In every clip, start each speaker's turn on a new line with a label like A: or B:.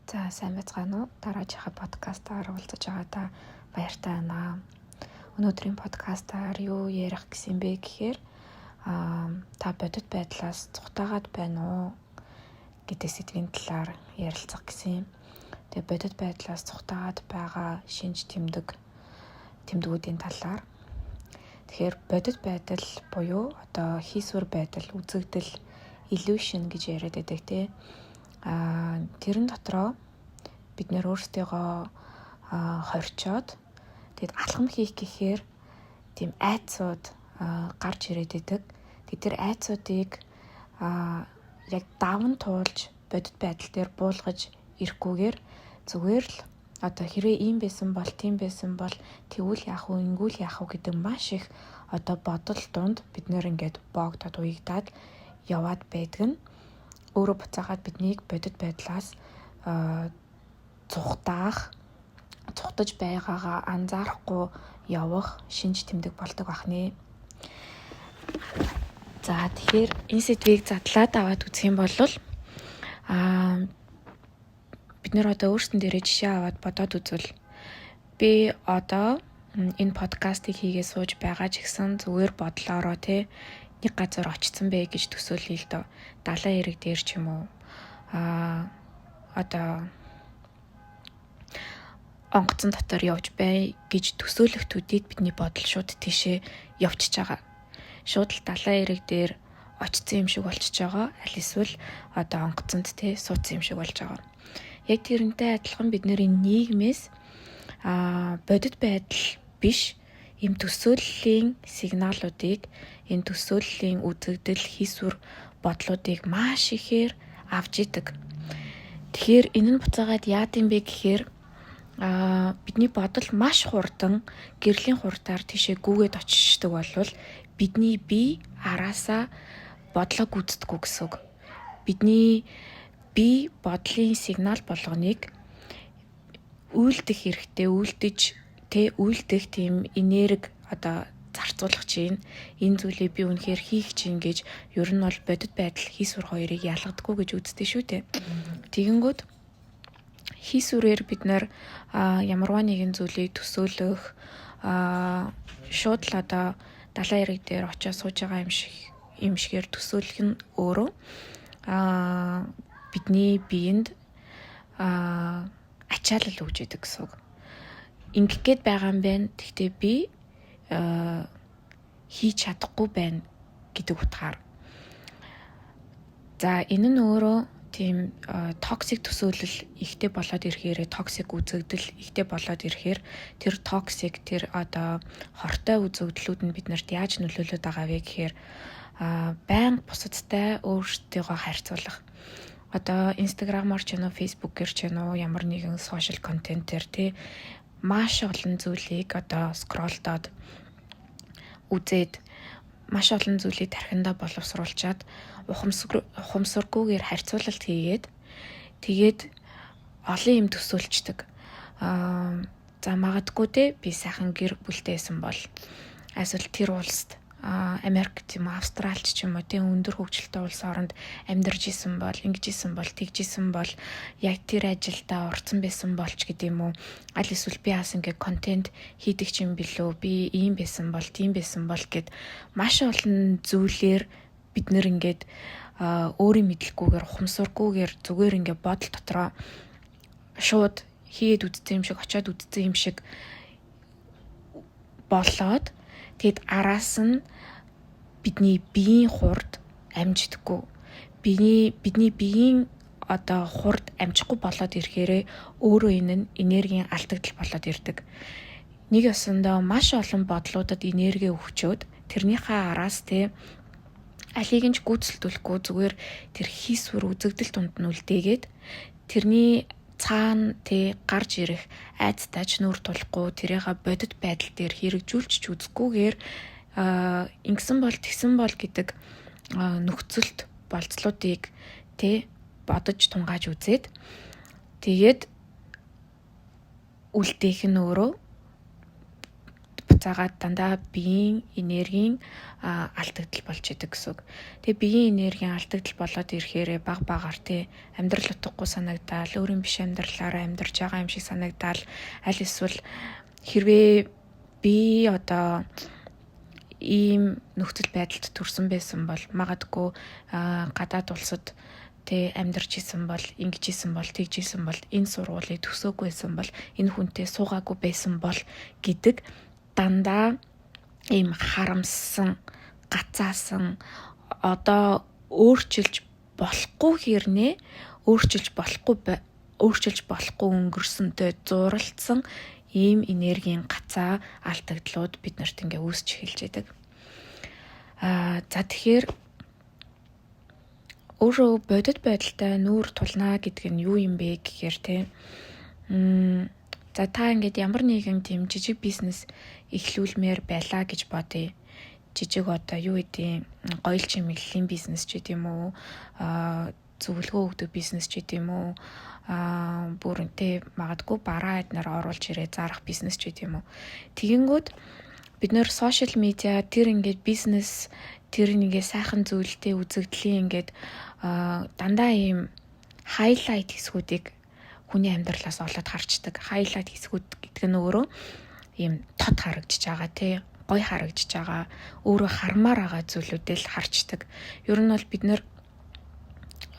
A: За сайн байцгаана уу? Дараачихаа подкастаар уулзаж байгаадаа баяртай байна. Өнөөдрийн подкастаар юу ярих гэсэн бэ гэхээр та бодит байдлаас цухтаагаад байна уу гэдэг сэдвийн талаар ярилцах гэсэн юм. Тэгээ бодит байдлаас цухтаагаад байгаа шинж тэмдгүүдийн талаар. Тэгэхээр бодит байдал буюу одоо хийсвэр байдал, үзэгдэл, illusion гэж яриад байдаг тийм. Тэрэн дотроо бид нэр өөрсдийгөө хорчоод тэгэд алхам хийх гэхээр тийм айцууд гарч ирээд идэг. Тэр айцуудыг яг даван туулж бодит байдал дээр буулгаж ирэхгүйгээр зүгээр л одоо хэрвээ ийм байсан бол тийм байсан бол тэгвэл яах вэ, ингэвэл яах вэ гэдэг маш их одоо бодол донд бид нэр ингээд боогдоод уягдаад яваад байдаг нь өөрөө буцаагаад биднийг бодит байдлаас цухтаж байгаагаа анзаарахгүй явах шинж тэмдэг болдог бахнэ. За тэгэхээр энэ сэдвийг задлаад аваад үзэх юм бол бид нэр одоо өөрсдөн дээрээ жишээ аваад бодоод үзвэл би одоо энэ подкастыг хийгээ сууж байгаа ч гэсэн зүгээр бодлоороо нэг газар очсон бэ гэж төсөөлъе л доо. Далайн эрэг дээр ч юм уу одоо онгоцон дотор явж бай гэж төсөөлөх төдийд бидний бодол шууд тийшээ явчихж байгаа. Шууд л далайн эрэг дээр очсон юм шиг болчихж байгаа. Аль эсвэл одоо онгоцонд суудсан юм шиг болж байгаа. Яг тэрнтэй адилхан бид нэр нийгмээс бодит байдал биш ийм төсөөллийн сигналуудыг, энэ төсөөллийн үзэгдэл, хийсвэр бодлуудыг маш ихээр авч идэг. Тэгэхээр энэ нь буцаагаад яад юм бэ гэхээр бидний бодол маш хурдан гэрлийн хурдаар тийшээ гүгээд очиждаг болвол бидний бие араасаа бодлоо гүйцэтгэв гэсэн үг. Бидний бие бодлын сигнал болгоныг үйлдэх хэрэгтэй, үйлдэх тийм энерги одоо зарцуулах чинь энэ зүйлийг би үнэхээр хийх чинь гэж ер нь бол бодит байдал хийсвэр хоёрыг ялгадаггүй гэж үздэг шүү дээ. Тэгэнгүүт хийсвэрээр бид нэр ямарваа нэгэн зүйлийг төсөөлөх шууд л одоо далайн эрэг дээр очиж сууж байгаа юм шигээр төсөөлөх нь өөрөө бидний биед ачаалал өгж идэг гэсэн үг. Ингэх гээд байгаа юм байна. Тэгтээ би хийж чадахгүй байна гэдэг утгаар. За энэ нь өөрөө тийм токсик төсөөлөл ихтэй болоод ирэхээр, токсик үзэгдэл ихтэй болоод ирэхээр тэр токсик, тэр одоо хортой үзэгдлүүд нь биднэрт яаж нөлөөлөд байгаа вэ гэхээр байнга бусадтай өөрсдийгөө харьцуулах. Одоо инстаграмаар ч юм уу, фейсбүүкээр ч юм уу, ямар нэгэн сошиал контентээр маш олон зүйлийг одоо скроллдоод үзээд маш олон зүйлийг тархиндаа боловсруулчаад ухамсаргүйгээр харьцуулалт тэгээд олон юм төсөөлчдөг. За магадгүй би сайхан гэр бүлтэйсэн бол эсвэл тэр улсад Америк ч юм уу, Австрали ч юм уу өндөр хөгжилтэй улс оронд амьдарч исэн бол, ингэж исэн бол, тэгж исэн бол яг тэр ажилдаа орцсон байсан болч гэдэг юм уу. Аль эсвэл би бас ингээ контент хийдэг юм билүү, би ийм байсан бол, тийм байсан бол гэд маш олон зүйлээр бид нэр ингээд өөрийн мэдлэггүйгээр, ухамсаргүйгээр зүгээр ингээ бодол дотроо шууд хийгээд үдцсэн юм шиг, очиод үдцсэн юм шиг болоод тэгэд араас нь бидний биеийн хурд амждаггүй. Бидний биеийн одоо хурд амжихгүй болоод ирэхээрээ өөрөө энэ нь энергийн алдагдал болоод ирдэг. Нэг ёсондоо маш олон бодлуудад энерги өгчөөд тэрнийхээ араас алийг нь гүйцэлдүүлэхгүй зүгээр тэр хийсвэр үзэгдэл тунд нь үлдээгээд тэрний цаана гарч ирэх айцтайч нүүр тулахгүй тэрийгээ бодит байдал дээр хэрэгжүүлж үзэхгүйгээр ингэсэн бол тэгсэн бол гэдэг нөхцөлт болцлуудыг бодож тунгааж үзээд тэгээд үлдээх нь өөрөө буцаагаад дандаа биеийн энергийн алдагдал болж идэг гэсэн үг. Тэгээ биеийн энергийн алдагдал болоод ирэхээр баг багаар амьдрал утгагүй санагдаал, өөрийн биш амьдралаараа амьдарч байгаа юм шиг санагдаал, аль эсвэл хэрвээ би одоо ийм нөхцөл байдалд төрсөн байсан бол магадгүй гадаад улсад амьдарч исэн бол, ингэж исэн бол, тэгж исэн бол, энэ сургуулийг төгсөөгүй байсан бол, энэ хүнтэй суугаагүй байсан бол гэдэг дандаа ийм харамссан, гацаасан, одоо өөрчилж болохгүй хэрнээ өөрчилж болохгүй өнгөрсөнтэй зуралдсан ийм энергийн гацаа алдагдлууд бид нарт ингээ үүсч эхэлж байдаг. За тэгэхээр өөрөө бодит байдалтай нүүр тулнаа гэдэг нь юу юм бэ гэхээр за та ингээд ямар нэгэн тийм жижиг бизнес эхлүүлмээр байлаа гэж бодъё. Жижиг одоо юу гэдэг гоёл чимэглэлийн бизнес ч гэдэм үү, зөвлөгөө өгдөг бизнес ч гэдэм үү, бүрэнтэй магадгүй бараа эднэр оруулж ирээ зарах бизнес ч гэдэм үү. Тэгэнгүүт бид нэр сошиал медиа тэр ингээд бизнес тэр нэгээ сайхан зүйлтэй үзэгдлийн ингээд дандаа ийм хайлайт хэсгүүдийг хүний амьдралаас олоод харцдаг. Хайлайт хэсгүүд гэдэг нь өөрөө ийм тод харагдаж байгаа гоё харагдаж байгаа, өөрөө хармаар байгаа зүйлүүдээ л харцдаг. Ер нь бол бид нэр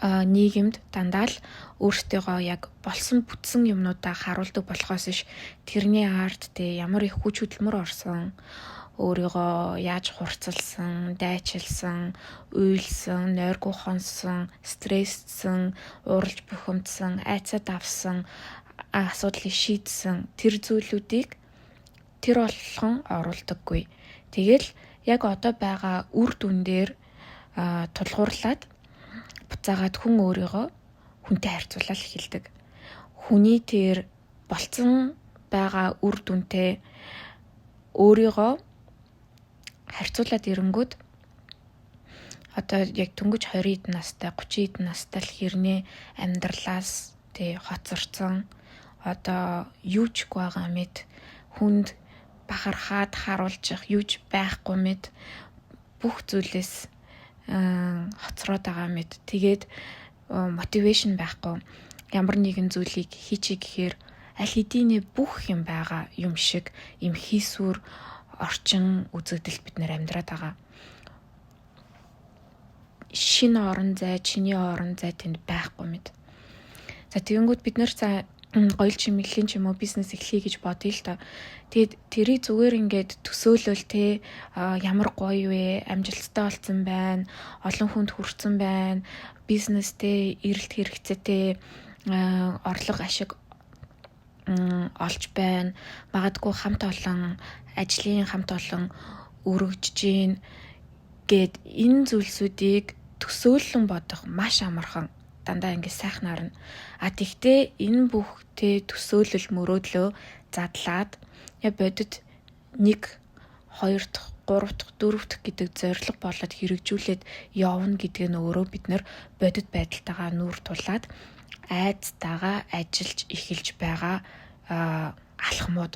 A: нийгэмд дандаа л өөртөөгөө яг болсон бүтсэн юмнуудаа харуулдаг болохоос ш тэрний арт ямар их хүч хөдөлмөр орсон, өөрийгөө яаж хурцлсан, дайчилсан, уйлсан, нойргүй хонсон, стресссэн, уралж бухимдсан, айцад авсан, асуудлыг шийдсэн тэр зүйлүүдийг тэр болгон оруулдаггүй. Тэгэл яг одоо байгаа үр дүн дээр тулгуурлаад буцаагаад хүн өөрийгөө хүнтэй харьцуулаад эхэлдэг. Хүний тэр болцсон байгаа үр дүнтэй өөрийгөө харьцуулаад ирэнгүүт одоо яг дөнгөж 20-д настай 30-д настай л хэрнээ амьдралаас хоцорсон одоо юу ч байгаа мэд хүнд бахархаад харуулж юуж байхгүй мэд бүх зүйлээс хоцроод байгаа мэд тэгээд мотивашн байхгүй ямар нэгэн зүйлийг хийчихье гэхээр аль хэдийн бүх юм байгаа юм шиг им хийсвэр орчин үзэгдэл бид нэр амьдраад байгаа. Шинэ орон зай, чиний орон зай тэнд байхгүй мэд. За тэгэнгүүт бид нэр гоёл чимэглэлийн ч юм уу бизнес эхлэе гэж бодъё л та. Тэгээд тэрийг зүгээр ингээд төсөөлөл ямар гоё вэ, амжилттай болсон байна, олон хүнд хүрсэн байна, бизнестэй эрэлт хэрэгцээтэй орлого ашиг олж байна. Магадгүй хамт олон ажлын хамт олон өргөжж гин гэд энэ зүйлсүүдийг төсөөлөн бодох маш амархан дандаа ингэ сайхнаар нь. Тэгтээ энэ бүх төсөөлөл мөрөөдлөө задлаад бодит 1, 2 дахь, 3 дахь, 4 дахь гэдэг зорилго болоод хэрэгжүүлээд явна гэдэг нь өөрөө бид нэр бодит байдалтайгаа нүүр тулаад айцтайгаа ажиллаж эхэлж байгаа алхмууд.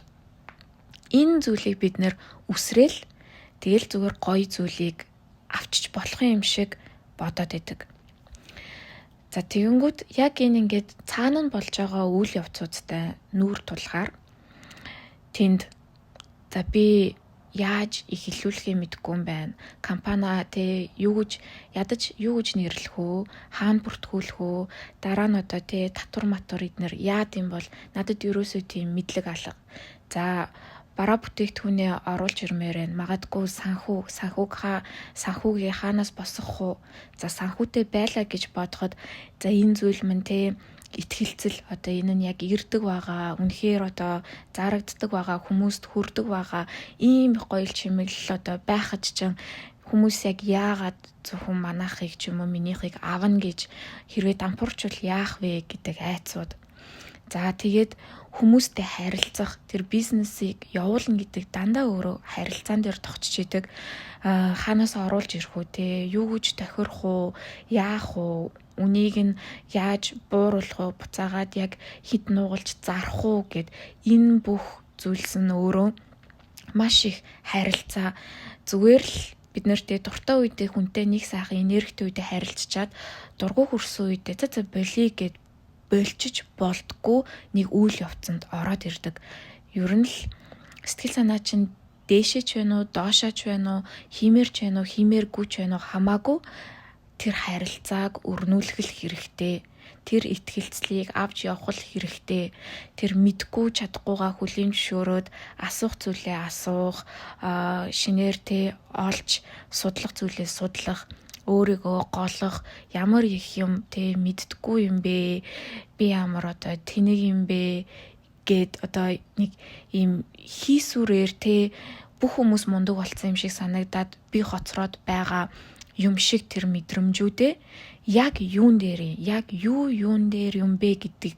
A: Энэ зүйлийг бид нэр үсрээл тэгэл зүгээр гоё зүйлийг авчиж болох юм шиг бодоод идэг. За тэгэнгүүт яг энэ ингээд цаана нь болж байгаа үйл явцуудтай нүүр тулахаар тэнд за би яаж эхлүүлэхээ мэдэхгүй юм байна. Компани юу гэж ядаж юу гэж нэрлэх үү? Хаана бүртгүүлэх үү? Дараа нь одоо татвар матур эднэр яад юм бол надад ерөөсөө тийм мэдлэг алга. За бараа бүтээгдэхүүнээ оруулж ирмээр байна. Магадгүй санхүүгийн хаанаас босгох уу? За санхүүтэй байлаа гэж бодоход за энэ зүйл мань итгэлцэл одоо энэ нь яг ирдэг байгаа. Үнэхээр одоо зарагддаг байгаа, хүмүүст хүрдэг байгаа. Ийм гоёл чимэглэл одоо байхад ч хүмүүс яг яагаад зөвхөн манайхыг ч юм уу минийхийг авна гэж хэрвээ дампуурчвал яах вэ гэдэг айцууд. За тэгээд хүмүүстэй харилцах, тэр бизнесийг явуулна гэдэг дандаа өөрөө харилцаан дээр тогтч идэг. Хаанаас оруулж ирэх үү юу гэж тохирох уу, яах уу, үнийг нь яаж бууруулах уу, буцаагаад яг хит нуугалж зарах уу гэд энэ бүх зүйлс нь өөрөө маш их харилцаа зүгээр л бид нэртэй дуртай үедээ хүнтэй нэг сайхан энергитэй үедээ харилцчаад дургу хөрсөн үедээ за болий гэд болчиж болдгоо нэг үйл явцанд ороод ирдэг. Ер нь л сэтгэл санаа чинь дээшээ ч байна уу, доошоо ч байна уу, хиймээрч байна уу, хиймээргүй ч байна уу хамаагүй тэр харилцааг өрнүүлэх хэрэгтэй. Тэр итгэлцлийг авч явах хэрэгтэй. Тэр мэдгүй чадахгүйгаа хүлийн зөвшөөрөөд асуух зүйлээ асуух, шинээр олж судлах зүйлээ судлах, өөрийгөө голох, ямар их юм мэддэггүй юм бэ? Би ямар тэнэг юм бэ? Гэд нэг ийм хийсүрээр бүх хүмүүс мундаг болсон юм шиг санагдаад би хоцроод байгаа юм шиг тэр мэдрэмжүүдээ яг юун дээр юм бэ гэдэг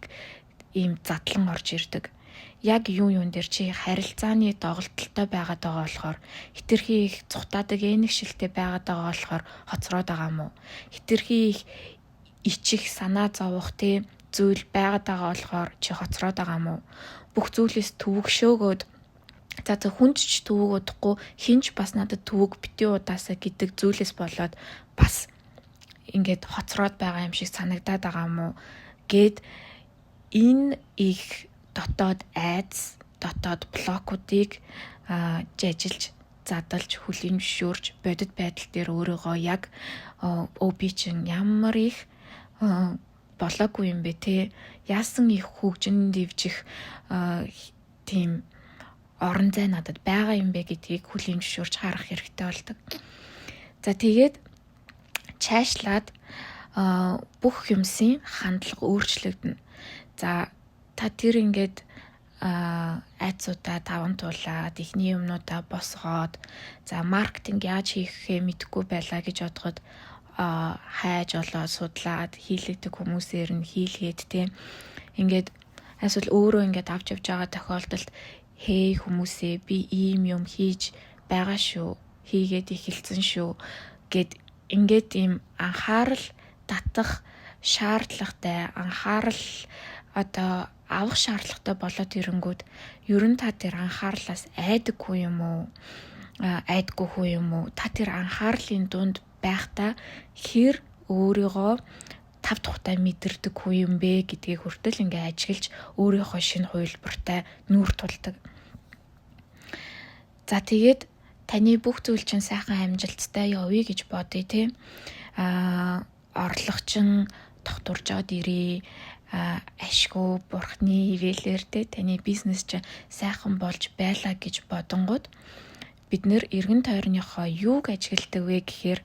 A: ийм задлан орж ирдэг. Яг юун дээр чи харилцааны доголдолтой байгаад байгаа болохоор хитрхи их цухтаадаг энэгшилтэй байгаад байгаа болохоор хоцроод байгаа мó. Хитрхи их ичих санаа зовох зүйл байгаад байгаа болохоор чи хоцроод байгаа мó. Бүх зүйлээс төвөгшөөгөөд за хүнд ч төвөг удахгүй хинч бас надад төвөг бити удаасаа гэдэг зүйлээс болоод бас ингээд хоцроод байгаа юм шиг санагдаад байгаа мó гэд энэ их дотоод айц, дотоод блокуудыг жажилж, задалж, хүлийн зөвшөөрж бодит байдал дээр өөрийгөө яг би чинь ямар их болоогүй юм бэ яасан их хөгжин дэвжих тийм орон зай надад байгаа юм бэ гэдгийг хүлийн зөвшөөрч харах хэрэгтэй болдог. За тэгээд цаашлаад бүх юмсын хандлага өөрчлөгдөнө. За та тэр ингээд айцуудаа таван туулаад ихний юмнуудаа босгоод за маркетинг яаж хийхээ мэдэхгүй байлаа гэж бодоход хайж олоод судлаад хийлэгдэх хүмүүсээр нь хийлгээд ингээд эсвэл өөрөө ингээд авч явж байгаа тохиолдолд хей хүмүүсээ би ийм юм хийж байгаа шүү, хийгээд эхэлсэн шүү гэд ингээд ийм анхаарал татах шаардлагатай, анхаарал авах шаардлагатай болоод ирэнгүүт ер нь та тэр анхаарлаас айдаггүй юм уу? Айдгүй хүү юм уу? Та тэр анхаарлын дунд байхдаа хэр өөрийгөө тав тухтай мэдэрдэг хүү юм бэ гэдгийг хүртэл ингээ ажиглаж өөрийнхөө шинэ хувилбартай нүүр тулдаг. За тэгээд таны бүх зүйл чинь сайхан амжилттай явъя гэж бодъё орлогочин тогтворжоод ирээ. Ашгүй бурхны ивэлэр таны бизнес чинь сайхан болж байлаа гэж бодонгууд бид нэр эргэн тойрныхоо юуг ажигладаг вэ гэхээр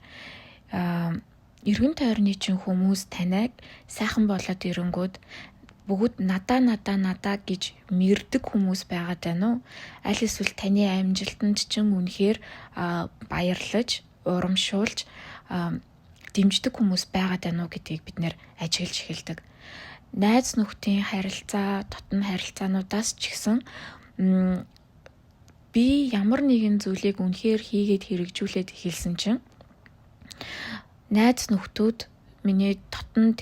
A: эргэн тойрны чинь хүмүүс танайг сайхан болоод ирэнгүүд бүгд надаа гэж мэрдэг хүмүүс байгаад байна уу? Аль эсвэл таны амжилтанд чинь үнэхээр баярлаж, урамшуулж дэмждэг хүмүүс байгаад байна уу гэдгийг бид нэр ажиглаж эхэлдэг. Найз нөхдийн харилцаа, дотн харилцаануудаас ч гэсэн би ямар нэгэн зүйлийг үнэхээр хийгээд хэрэгжүүлээд эхэлсэн чинь найз нөхдүүд миний дотн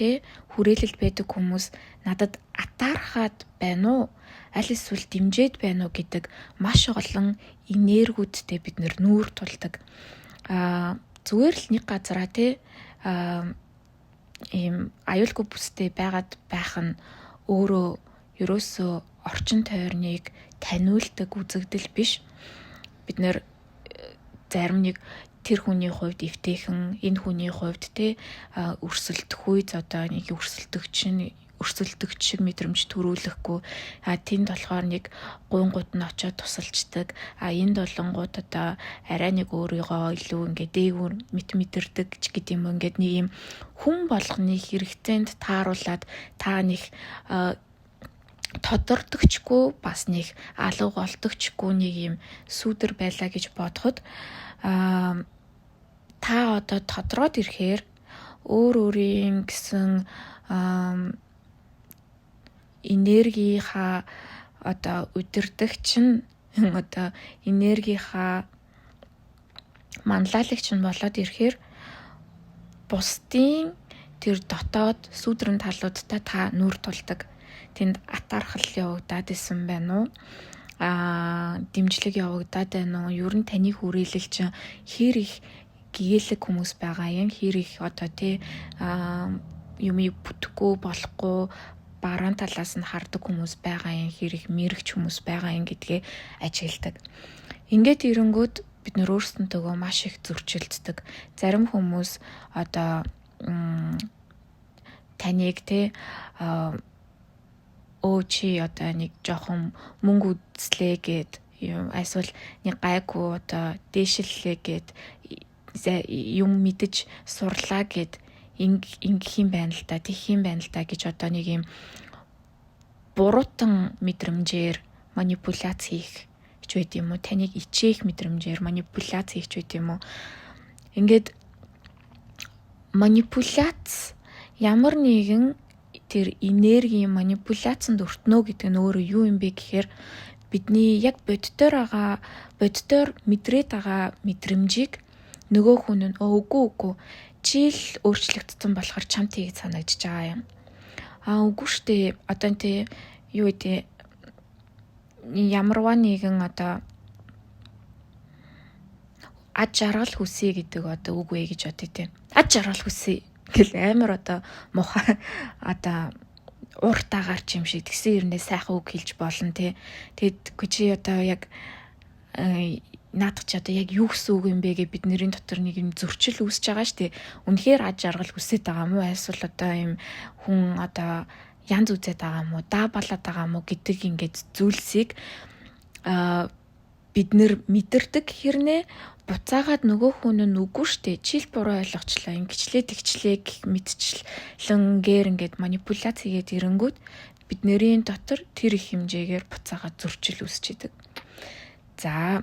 A: хүрээлэлд байдаг хүмүүс надад атаархаад байна уу? Аль эсвэл дэмжиж байна уу гэдэг маш олон энергиудтэй бид нүүр тулдаг. Зүгээр л нэг газараа ийм аюулгүй бүстэй байгаад байх нь өөрөө ерөөсөө орчин тойрныг таниулдаг үзэгдэл биш. Бид нэр зарим нэг тэр хүний хувьд эвтэйхэн, энэ хүний хувьд өрсөлдөх үед нэг өрсөлдөгч шиг мэдрэмж төрүүлэхгүй. Тэнд болохоор нэг гуйнгууд нь очиод тусалчдаг. Энд болонгууд арай нэг өөрийгөө илүү ингээд дээгүүр мэдэрдэг ч гэдэг юм. Ингээд нэг юм хүн болгоны хэрэгцээнд тааруулаад та нэг тодордогчгүй бас нэг алга болдогчгүй нэг юм сүдэр байлаа гэж бодоход та тодроод ирэхээр өөрийн гэсэн энергийнхаа удирдагч нь энергийнхаа манлайлагч нь болоод ирэхээр бусдын тэр дотоод сүдрэн талуудтай та нүүр тулдаг. Тэнд атаархал явагдаад исэн байна уу? дэмжлэг явагдаад байна уу? Ер нь таны хүрээлэл чинь хэр их гэгээлэг хүмүүс байгаа юм, хэр их одоо тий юм бүтэхгүй болохгүй баруун талаас нь хардаг хүмүүс байгаа юм, хэр их мэрэгч хүмүүс байгаа юм гэдгээ ажигладаг. Ингээд ирэнгүүт бид нөр өөрсдөнтөөгөө маш их зөрчилддөг. Зарим хүмүүс одоо таныг тий чи одоо нэг жоохон мөнгө үзлээ гэд эсвэл нэг гайгүй одоо дээшиллээ гэд юм мэдэж сурлаа гэд ингэх юм байна л да, тийх юм байна л да гэж одоо нэг юм буруутан мэдрэмжээр манипуляц хийх ч байт юм уу, таныг ичээх мэдрэмжээр манипуляц хийх ч байт юм уу. Ингээд манипуляц ямар нэгэн тэр энергийн манипуляцанд өртнөө гэдэг нь өөрөө юу юм бэ гэхээр бидний яг боддоор мэдрээд байгаа мэдрэмжийг нөгөө хүн нь үгүй чи л өөрчлөгдсөн болохоор чамд тийг санагдаж байгаа юм. Үгүй штэ одоо тий юу гэдэг ямарваа нэгэн одоо аж жаргал хүсье гэдэг одоо үг вэ гэж бодъё тий. Аж жаргал хүсье гэл амар одоо муха одоо уртаагаар ч юм шиг тэгсэн хэрнээ сайхан үг хэлж болно тий. Тэгэд чи одоо яг наадах чи одоо яг юу гэсэн үг юм бэ гэ бидний дотор нэг юм зөрчил үүсэж байгаа штэ. Үнэхээр аж жаргал хүсэж байгаа мó эсвэл одоо юм хүн одоо янз үзээд байгаа мó даабалаад байгаа мó гэдэг ингээд зүйлсийг бид нэр мэдэрдэг хэрнээ буцаагаад нөгөө хүн нь үгүй штэ чил буруу ойлгочлаа ингэчлээ тэгчлээ гэх мэдчлэнгээр ингээд манипуляц хийгээд ирэнгүүт бид нэрийн дотор тэр их хэмжээгээр буцаагаад зөрчил үүсэж идэг. За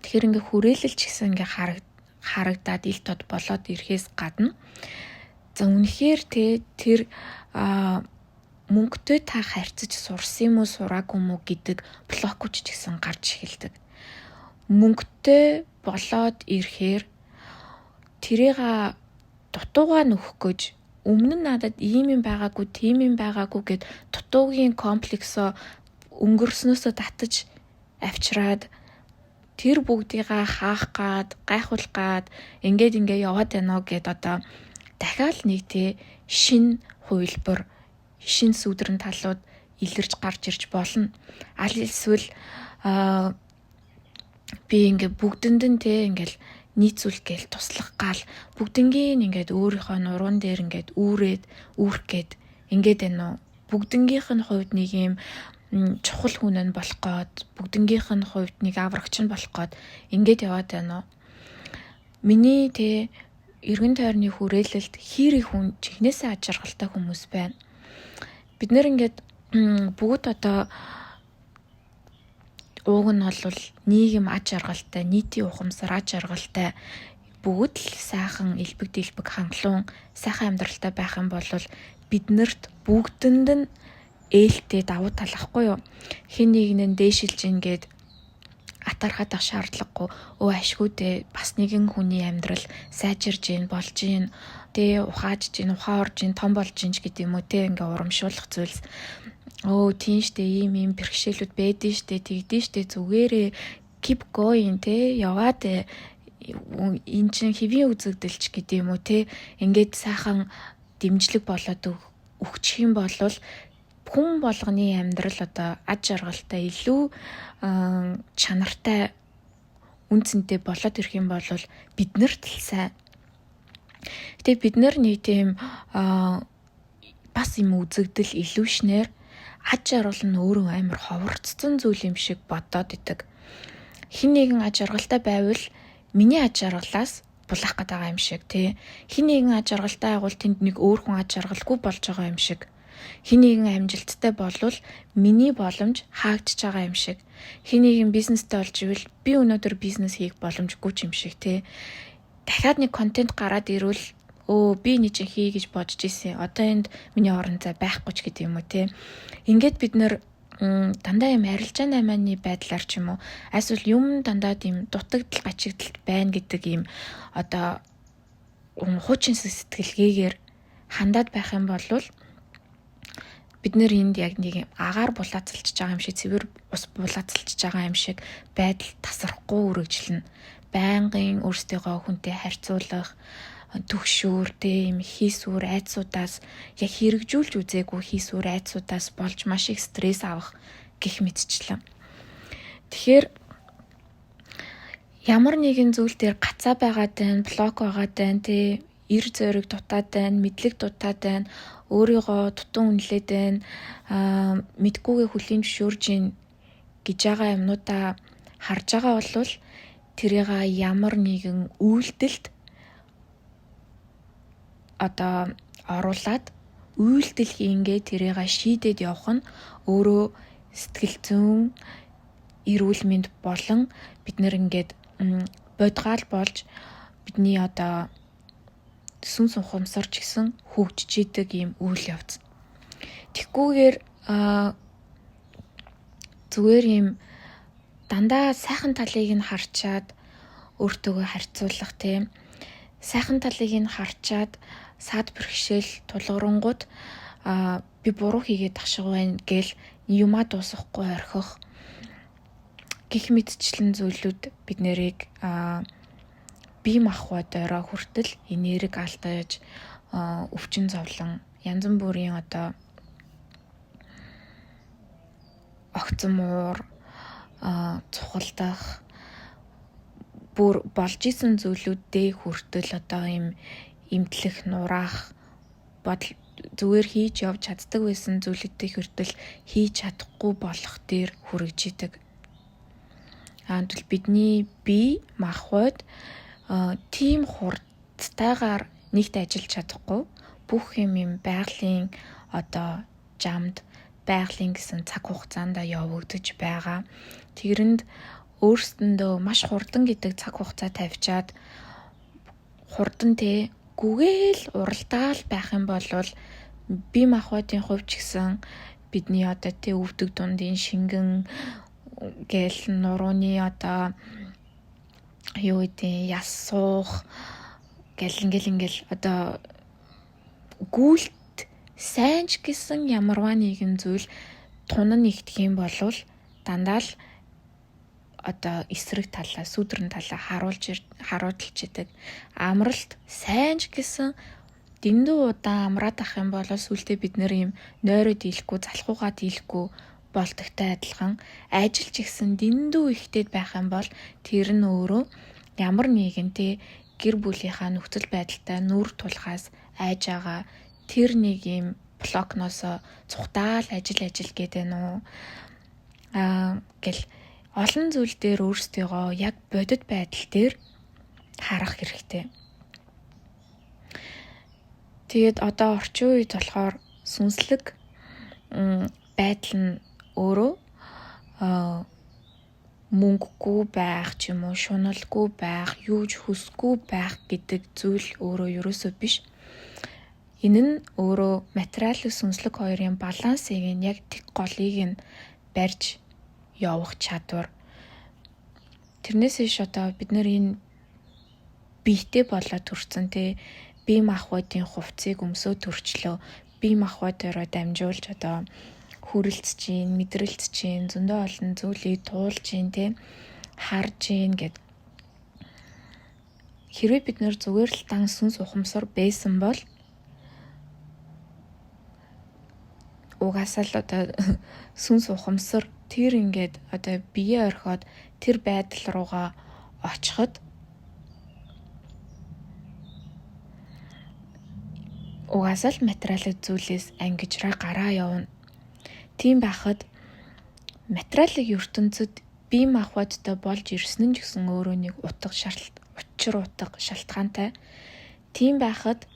A: тэгэхээр ингээ хүрээлэлч гэсэн ингээ харагдаад ил тод болоод ирэхээс гадна за үнэхээр тэр мөнгөтэй та харьцаж сурсан юм уу сураагүй юм уу гэдэг блокуч ч гэсэн гарч эхэлдэг. Мөнгөтэй болоод ирэхээр тэрийг дутуугаа нөхөх гэж өмнө нь надад ийм юм байгаагүй, тийм юм байгаагүй гэд дутуугийн комплексоо өнгөрснөөсөө татаж авчираад тэр бүгдийг хаах гад, гайхуулах гад ингээд яваад байна гэд одоо дахиад нэг шин хувилбар, шин сүдрэн талууд илэрч гарч ирж болно. Аль эсвэл би ингээд бүгдэнд нь ингээл нийцүүл гээл туслах гал бүгднгийн ингээд өөрийнхөө нуруунд дээр ингээд үүрх гээд ингээд байна уу. Бүгднгийнх нь хувьд нэг юм чухал хүн нь болох гээд бүгднгийнх нь хувьд нэг аврагч нь болох гээд ингээд яваад байна уу. Миний эргэн тойрны хүрээлэлд хэр их хүн чихнээсээ аж аргалтай хүмүүс байна. Бид нэр ингээд бүгд одоо ууг нь бол нийгэм аж аргалтай, нийтийн ухамсар аж аргалтай бүгд л сайхан элбэг хангалуун сайхан амьдралтай байх юм бол биднэрт бүгдэнд нь ээлтэй давуу тал ахгүй юу. Хин нэг нь дээшилж ингээд атархаад ах шаардлагагүй ашгүй бас нэгэн хүний амьдрал сайжирж гин болж гин ухааж гин ухаа орж гин том болж гин гэдэг юм уу ингээ урамшуулах зүйлс тийм штэ ийм бэрхшээлүүд байдэн штэ тэгдэн штэ зүгээрээ keep going яваад эн чин хэвийн үзэгдэлч гэдэг юм уу ингээд сайхан дэмжлэг болоод өгчих юм бол хүн болгоны амьдрал одоо аж аргалтай илүү чанартай үнцэнтэй болоод ирэх юм бол биднэрт л сайн. Гэтэ бид нар нэг тийм бас юм үзэгдэл илүүшнээр аж аргал нь өөрөө амар ховорцсон зүйл юм шиг бодоод идэг. Хин нэгэн аж аргалтай байвал миний аж аргалаас булах гээд байгаа юм шиг хин нэгэн аж аргалтай байгуул тэнд нэг өөр хүн аж аргалгүй болж байгаа юм шиг. Хин нэгэн амжилттай болвол миний боломж хаагдчихж байгаа юм шиг. Хин нэгэн бизнестэй болж ивэл би өнөөдөр бизнес хийх боломжгүй юм шиг дахиад нэг контент гараад ирвэл би нэг хий гэж бодож ирсэн. Одоо энд миний орон зай байхгүй ч гэдэг юм уу Ингээд бид нэр дандаа юм арилжаан аймааны байдлаар ч юм уу эсвэл юм дандаа тийм дутагдал гачигдалт байна гэдэг юм одоо хуучин сэтгэлгээгээр хандаад байх юм бол бид нэр энд яг нэг агаар булаацалж байгаа юм шиг, цэвэр ус булаацалж байгаа юм шиг байдал тасрахгүй үргэлжлэнэ. Байнгын өөрсдийнхөө хүнтэй харьцуулах, түгшүүр, тийм хийсвэр айцуудаас яг хэрэгжүүлж үзээгүй хийсвэр айцуудаас болж маш их стресс авах гэх мэтчлэн. Тэгэхээр ямар нэгэн зүйл дээр гацаа байгаад байна, блок байгаад байна, тий эр зориг дутаад байна, мэдлэг дутаад байна, өөрийгөө тутан үнэлээд байна, мэдгүйгээ хүлийн зөвшөөрж ийн гэж байгаа юмнуудаа харж байгаа бол тэрийг ямар нэгэн үйлдэлд оруулаад үйлдэл хийнгээ тэрийг шийдээд явах нь өөрөө сэтгэл зүйн эрүүл мэнд болон бид нэр ингээд бодгаал болж бидний сүнс ухамсарч гисэн хөгжиж идэг юм үйл явц. Тэгхгүйгээр зүгээр юм дандаа сайхан талыг нь харчаад өөртөөгөө харьцуулах, тийм сайхан талыг нь харчаад саад бэрхшээл тулгарангууд би буруу хийгээд ташиг байна гэл юмаа дуусахгүй орхих гих мэдчлэн зүйлүүд бид нэрийг бие махбодороо хүртэл энерги алдаж өвчин зовлон янз бүрийн огцон муур цухалдах бүр болж исэн зүйлүүдээ хүртэл ийм имтлэх, нураах зүгээр хийж явж чаддаг байсан зүйлүүдтэй хүртэл хийж чадахгүй болох дээр хүрэж идэг. Тэгвэл бидний бие махбод тийм хурдтайгаар нэгт ажиллаж чадахгүй бүх юм байгалийн жамд байгалийн гэсэн цаг хугацаанд явагдаж байгаа. Тэрэнд өөрсдөндөө маш хурдан гэдэг цаг хугацаа тавьчаад хурдан гүгээл уралдаал байх юм бол бие махбодын хувьд ч гэсэн бидний өвдөг дундын шингэн гэл нурууны яс суух гэл ингээл гүйлт сайн ч гэсэн ямарваа нэгэн зүйл тунан нэгдэх юм бол дандаа л эсрэг талаа, сүдрэн талаа харуулж идэг. Амралт сайн ч гэсэн дэндүү удаан амраад ах юм бол сүултээ бид нэр юм нойроо дийлэхгүй, залхуугаа дийлэхгүй болдогтой адилхан ажил ч гэсэн дэндүү ихтэй байх юм бол тэр нь өөрөө ямар нэгэн гэр бүлийнхаа нөхцөл байдалтай нүр тулгаас айж байгаа тэр нэг юм блокноос цухтаал ажил гэдэг нь гэл олон зүйл дээр өөрсдийгөө яг бодит байдал дээр харах хэрэгтэй. Тэгээд орчин үед болохоор сүнслэг байдал нь өөрөө мөнгөгүй байх ч юм уу, шуналгүй байх, юуж хүсгүй байх гэдэг зүйл өөрөө ерөөсөө биш. Энэ нь өөрөө материал сүнслэг хоёрын балансыг нь яг тэг голыг нь барьж явах чадвар. Тэрнээс иш бид нэр энэ биетэй болоод төрсөн бие махбодын хувцсыг өмсөө төрчлөө бие махбодороо дамжуулж хүрэлцэж чинь, мэдрэлцэж чинь, зөндөө олон зүйлийг туулж чинь, харж чинь гэд. Хэрвээ бид нэр зүгээр л дан сүнс ухамсар байсан бол угаасаа л сүнс ухамсар тэр ингээд бие орхиод тэр байдал руугаа очиход угаасаа л материалын зүйлээс ангижраа гараа явна. Тийм байхад материалын ертөнцид бие махбодтой болж ирсэн нь ч гэсэн өөрөө нэг учир утга шалтгаантай. Тийм байхад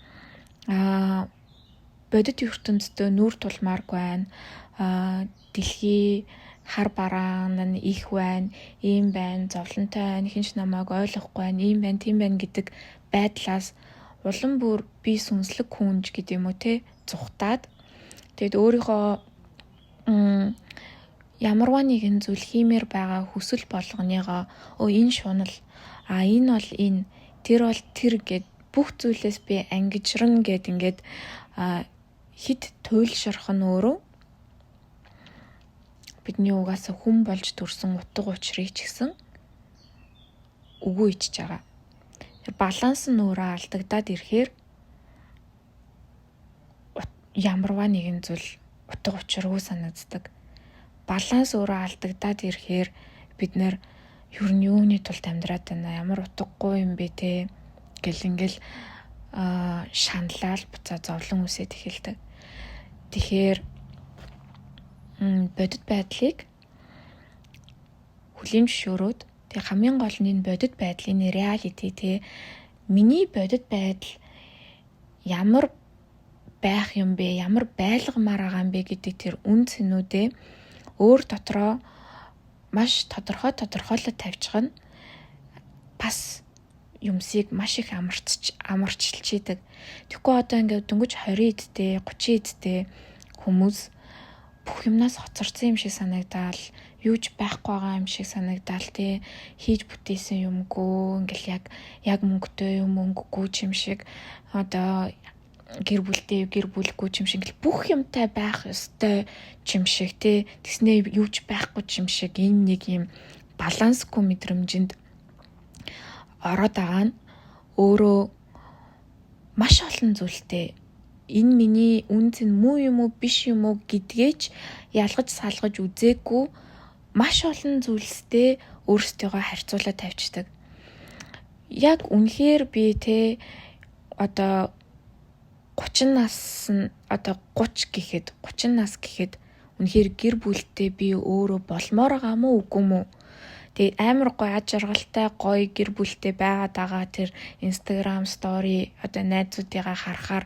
A: бодит ертөнцийн нүр тулмааргүй байна. Дэлхий хар бараан нь их байна, ийм байна, зовлонтой байна, хинч намайг ойлгохгүй байна, ийм байна, тийм байна гэдэг байдлаас улам бүр би сүнслэг хүнж гэдэг юм уу зүхтаад тэгэд өөрийнхөө ямарваа нэгэн зүйл хиймээр байгаа хүсэл болгоныгоо энэ шунал энэ бол энэ тэр бол тэр гэд бүх зүйлээс би ангижрна гэд ингээд хит туйлшрах нь өөрөө бидний угаасаа хүн болж төрсэн утга учирыг ч гэсэн үгүй ичж байгаа. Баланс нь өөрөө алдагдаад ирэхээр ямарваа нэгэн зүйл утга учиргүй санагддаг. Баланс өөрөө алдагдаад ирэхээр бид нэр ер нь юуны тулд амьдраад байна, ямар утгагүй юм бэ те гэл ингээл шаналал буцаа зовлон үсээд эхэлдэг. Тэгэхээр бодит байдлыг хүлээн зөвшөөрөөд тэг хамгийн гол нь энэ бодит байдлын реалити те миний бодит байдал ямар байх юм бэ, ямар байлгамаар байгаа юм бэ гэдэг тэр үн цэнүүдээ өөр дотроо маш тодорхойлоод тавьчих нь бас юмсыг маш их амарчилж идэг. Тэгэхгүй одоо ингээд дөнгөж 20 эдтэй 30 эдтэй хүмүүс бүх юмнаас хоцорсон юм шиг санагдал, юуж байхгүй байгаа юм шиг санагдал тий хийж бүтээсэн юмгүй ингээл яг мөнгөтэй юм мөнгөгүй юм шиг одоо гэр бүлгүй юм шиг ингээл бүх юмтай байх ёстой юм шиг тий тэгснээ юуж байхгүй юм шиг энэ нэг юм балансгүй мэдрэмжинд ороод байгаа нь өөрөө маш олон зүйлтэй энэ миний үнц нь муу юм уу биш юм уу гэдгээч ялгаж салгаж үзээгүй маш олон зүйлстэй өөрсдийгөө харьцуулаад тавьчихдаг. Яг үнэхээр би те одоо 30 нас нь одоо 30 нас гэхэд үнэхээр гэр бүлтэй би өөрөө болмоор байгаа мó үгүй мó. Тэгээ амар гоё аж аргалтай гоё гэр бүлтэй байгаад байгаа тэр Instagram story одоо найзуудыгаа харахаар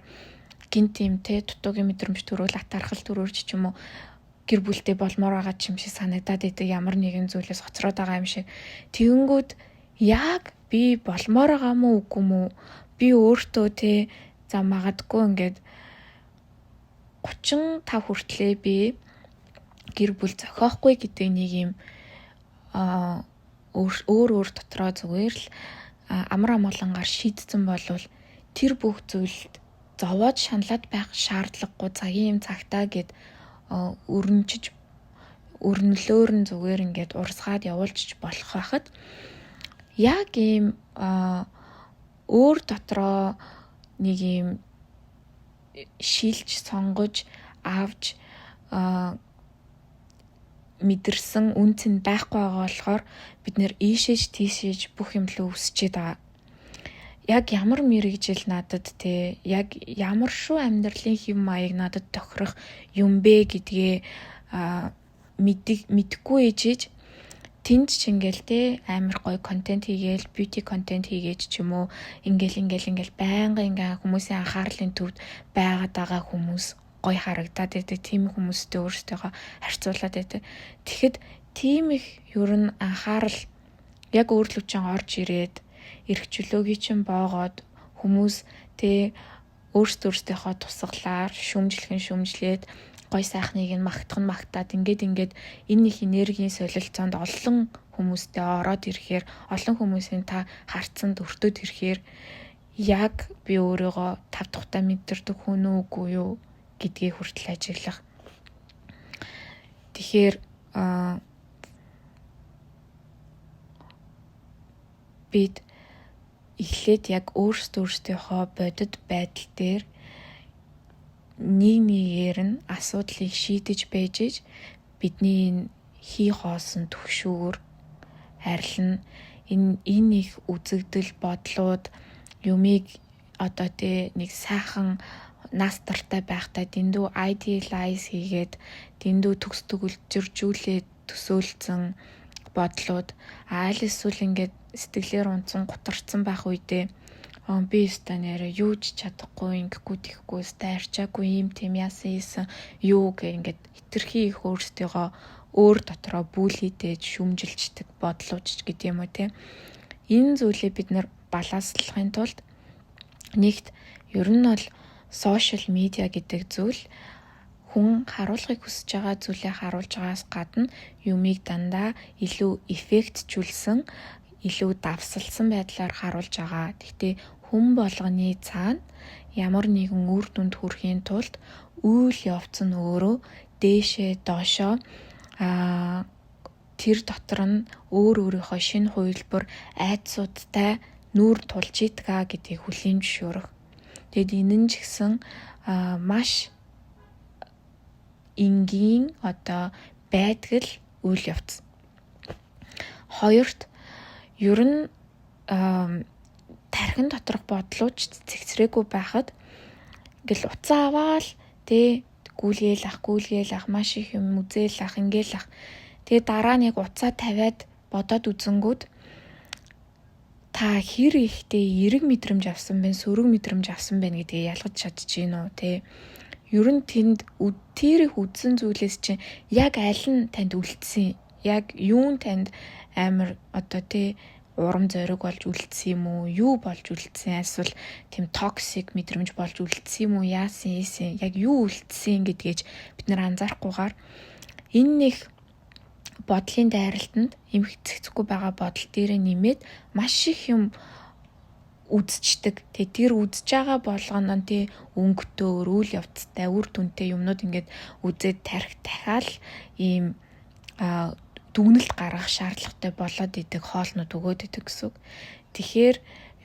A: гинт юм те дутуугийн мэдрэмж төрөөл атархал төрөөрч ч юм уу гэр бүлтэй болмоор байгаа юм шиг санагдаад идэг ямар нэгэн зүйлээс хоцроод байгаа юм шиг. Тэгэнгүүт яг би болмоор байгаа мó үгүй мó би өөртөө те за магадгүй ингээд 35 хүртлээ би гэр бүл зохиохгүй гэдэг нэг юм өөр дотроо зүгээр л амар амгалангаар шийдсэн болвол тэр бүх зүйлд зовоод шаналаад байх шаардлагагүй цагийн цагтаа гэд өрнөлөөр нь зүгээр ингээд урсгаад явуулчих болох байхад яг ийм өөр дотроо нэг юм шилж сонгож авч мэдэрсэн үнц нь байхгүй байгаа болохоор бид нэр ийшээж тийшээж бүх юм л өсчээд байгаа. Яг ямар мэрэгжил надад те яг ямар шүү амьдралын хэв маяг надад тохирох юм бэ гэдгээ мэдхгүй ээжиж тэнд ч ингээл те амар гоё контент хийгээл бьюти контент хийгээч ч юм уу ингээл байнга ингээ хүмүүсийн анхаарлын төвд байгаад байгаа хүмүүс гоё харагдаад байдаг тийм хүмүүстэй өөрсдөө харьцуулаад байдаг. Тэгэхэд тийм их ер нь анхаарал яг өөрлөвчөн орж ирээд эрх чөлөөгийн чинь боогоод хүмүүс те өөрсдөө тусгалаар шүмжлээд гой сайхныг нь магтаад ингээд энэ их энергийн солилцоонд олон хүмүүстэй ороод ирэхээр олон хүмүүсийн та харцанд өртөөд ирэхээр яг би өөрийгөө тав тухтай мэдэрдэг хүн үгүй юу гэдгийг хүртэл ажиглах. Тэгэхээр бид эхлээд яг өөрсдийнхөө бодит байдал дээр нэгээр нь асуудлыг шийдэж байж бидний энэ хий хоосон төвшүүр харилна энэ их үзэгдэл бодлууд юмыг одоо нэг сайхан настартай байхтай дэндүү idealize хийгээд дэндүү төгс төгөлжүүлээд төсөөлцөн бодлууд аль эсвэл ингээд сэтгэлээр унтсан гутарсан байх үедээ би өстой нэрэ юу ч чадахгүй ингэхгүй тэхгүй өстой арчаагүй юм тийм яасан юу гэх ингээд хитрхи их өөрсдийгөө өөр дотроо бүлийдэж шүмжилчдэг бодлооч гэдэг юм уу тийм энэ зүйлээ бид нэр баланслахын тулд нэгт ер нь бол сошиал медиа гэдэг зүйл хүн харуулахыг хүсэж байгаа зүйлээ харуулж байгаас гадна юмыг дандаа илүү эффектжүүлсэн илүү давсалсан байдлаар харуулж байгаа. Гэхдээ хүн болгоны цаана ямар нэгэн үр дүнд хүрэхийн тулд үйл явц нь өөрөө дээшээ доошоо тэр дотор нь өөрийнхөө шинэ хувилбар айдсуудтай нүүр тулж идэх гэдгийг хүлээн зөвшөөрөх. Тэгэд энэ нь ч гэсэн маш энгийн байдаг л үйл явц. Хоёрт ер нь тархин доторх бодлооч цэгцрээгүй байхад ингээл уцаа аваал гүйлгээл ах маш их юм үзээл ах ингээл ах. Тэгээ дараа нь яг уцаа тавиад бодоод үзэнгүүд та хэр ихтэй эерэг мэдрэмж авсан бэ, сөрөг мэдрэмж авсан бэ гэдгийг ялгаж чадчихэв нөө Ер нь тэнд тэр их үдсэн зүйлээс чинь яг аль нь танд үлдсэн, яг юу нь танд амар урам зориг болж үлдсэн юм уу, юу болж үлдсэн, эсвэл тийм токсик мэдрэмж болж үлдсэн юм уу, яасан, яг юу үлдсэн гэдгийг бид нэр анзаарахгүйгээр энэ нэг бодлын дайралтанд эмхэцэхгүй байгаа бодол дээр нэмээд маш их юм үзчихдэг. Тэр үзэж байгаа болгоно өнгөтөөр, үйл явцтай, үр дүнтэй юмнууд ингээд үзээд дахиад ийм дүгнэлт гаргах шаардлагатай болоод идэг хоолнууд өгөөд идэг гэсэн үг. Тэгэхээр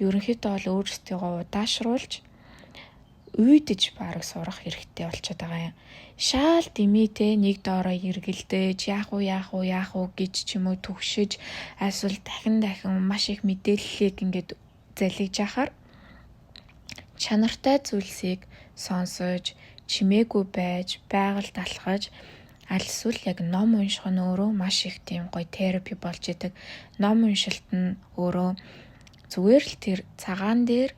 A: ерөнхийдөө бол өөрсдийгөө удаашруулж үйдэж бараг сурах хэрэгтэй болчиход байгаа юм. Шаал дэмийтэй нэг доороо эргэлдэж яах уу гэж ч юм уу түгшиж эсвэл дахин маш их мэдээллийг ингээд залгиж яхаар чанартай зүйлсийг сонсож, чимээгүй байж, байгальд алхаж, аль эсвэл яг ном унших нь өөрөө маш их тийм гоё терапи болж идэг. Ном уншилт нь өөрөө зүгээр л тэр цагаан дээр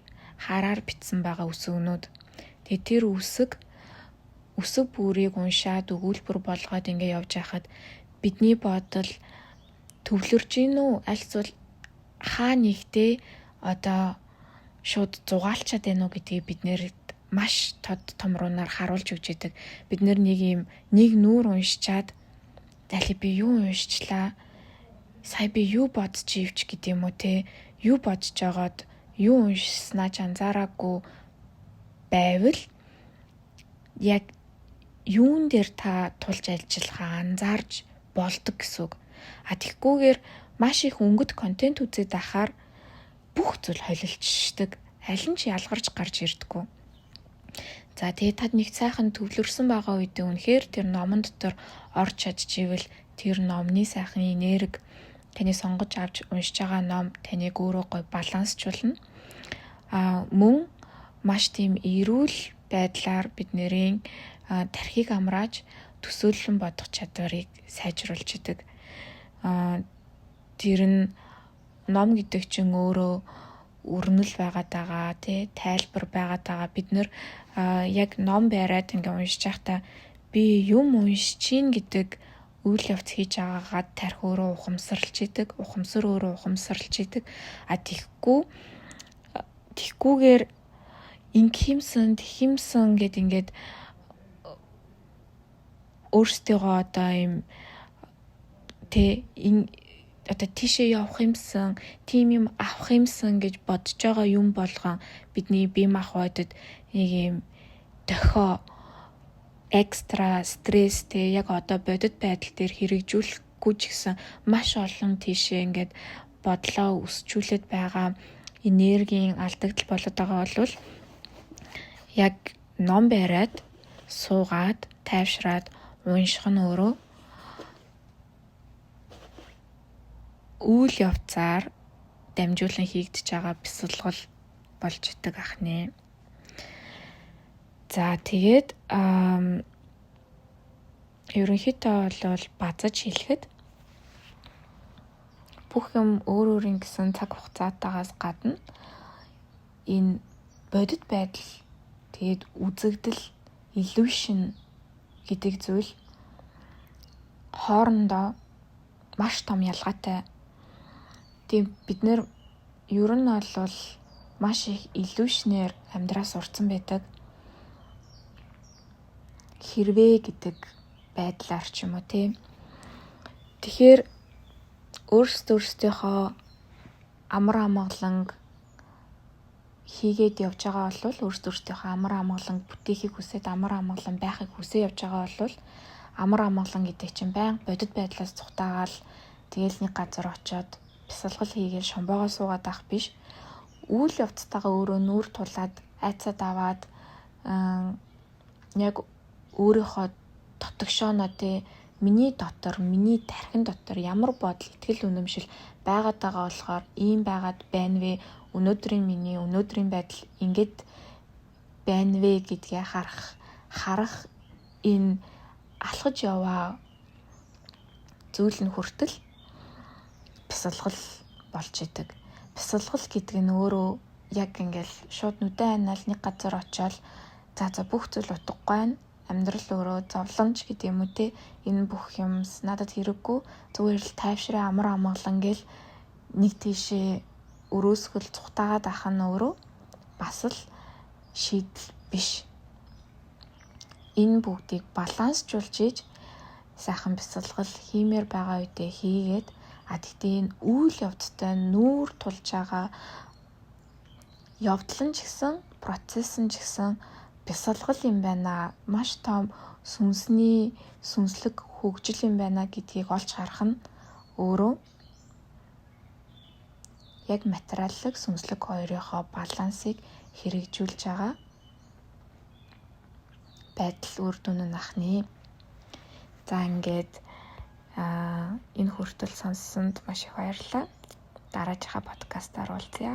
A: хараар бичсэн байгаа үсгнүүд. Тэр үсэг бүрийг уншаад өгүүлбэр болгоод ингээ явж байхад бидний бодол төвлөрж гин үү? Аль эсвэл хаа нэгтэй шууд зугаалчаад байна уу гэдгийг бид нэр маш томруунаар харуулж өгч идэг. Бид нэг нүүр уншичаад дали би юу уншчлаа? Сая би юу бодож ивч гэдэг юм уу юу бодож байгаад юу уншснаа ч анзаараагүй байвал яг юун дээр та тулж ажиллахаа анзаарж болдог гэсэн үг. Тэгхгүйгээр маш их өнгөт контент үзээд ахаар бүх зүйл холилчдаг. Аль нь ч ялгарч гарч ирдэггүй. За тэгээд тад нэг сайхан төвлөрсөн байгаа үедээ үнэхээр тэр номон дотор орж чадчихвэл тэр номны сайхан энерги таны сонгож авч уншиж байгаа ном таныг өөрөө гоё балансчлуулна. Мөн маш тийм эрүүл байдлаар бидний тархийг амрааж төсөөлөн бодох чадварыг сайжруулж идэг. Тэр нь ном гэдэг чинь өөрөө өрнөл байгаад байгаа, тайлбар байгаад байгаа. Бид нэр яг ном бариад ингээ уншиж байхдаа би юм уншиж чинь гэдэг үйл явц хийж байгаагаад тархи өөрөө ухамсарлж идэг, ухамсар өөрөө ухамсарлж идэг. Тэгхгүйгээр ингэхимсэн, тэгхимсэн гэд ингээд өөрсдийгөө тийшээ явах юмсан, тийм юм авах юмсан гэж бодож байгаа юм болгон бидний бие махбодод нэг юм дохио экстра стресс яг бодит байдал дээр хэрэгжүүлэхгүй ч гэсэн маш олон тийшээ ингээд бодлоо өсчүүлээд байгаа энергийн алдагдал болоод байгаа бол яг ном бариад суугаад тайвшраад унших нь өөрөө үйл явцаар дамжуулан хийгдэж байгаа бясалгал болж идэг ахнэ. За тэгээд ерөнхийдөө бол базаж хэлэхэд бүх юм өөрийн гэсэн цаг хугацаатаагаас гадна энэ бодит байдал тэгээд үзэгдэл illusion гэдэг зүйл хоорондоо маш том ялгаатай. Тийм бид нэр ер нь бол маш их illusion-ээр амьдраа сурцсан байдаг. Хэрвээ гэдэг байдлаар ч юм уу Тэгэхээр өөрсдийнхөө амар амгаланг хийгээд явж байгаа бол өөрсдийнхөө амар амгаланг бүтээхийг хүсээд амар амгалан байхыг хүсэж явж байгаа бол амар амгалан гэдэг чинь байнга бодит байдлаас цухтаагаал тэгэл нэг газар очиод бясалгал хийгээл шомбоогоо суугаад авах биш. Үйл явцтайгаа өөрөө нүүр тулаад айцаад аваад яг өөрийнхөө дотогшооноо тий миний дотор, миний тархин дотор ямар бодол, итгэл үнэмшил байгаад байгаа болохоор ийм байгаад байна вэ? Өнөөдрийн байдал ингэж байна вэ гэдгээ харах энэ алхаж яваа зүйл нь хүртэл бясалгал болж идэг. Бясалгал гэдэг нь өөрөө яг ингээл шууд нүдэн айнаал нэг газар очиод за бүх зүйл утгагүй байна. Амьдрал өөрөө зовлонч гэдэг юм уу те. Энэ бүх юм надад хэрэггүй. Зүгээр л тайвшраа амар амгалан гэл нэг тийшээ өрөөсгөл цухтаагаад ах нь өөрөө бас л шийдэл биш. Энэ бүгдийг балансжуулж ийж сайхан бясалгал хиймээр байгаа үедээ хийгээд тэгтээ энэ үйл явцтай нүүр тулж байгаа явдал нь ч гэсэн процесс нь ч гэсэн бясалгал юм байна. Маш том сүнслэг хөгжил юм байна гэдгийг олж харах нь өөрөө яг материаллык сүнслэг хоёрынхоо балансыг хэрэгжүүлж байгаа байдал үр дүн нь ахны. За ингээд энэ хүртэл сонссонд маш их баярлалаа. Дараачихаа подкастаар уулзъя.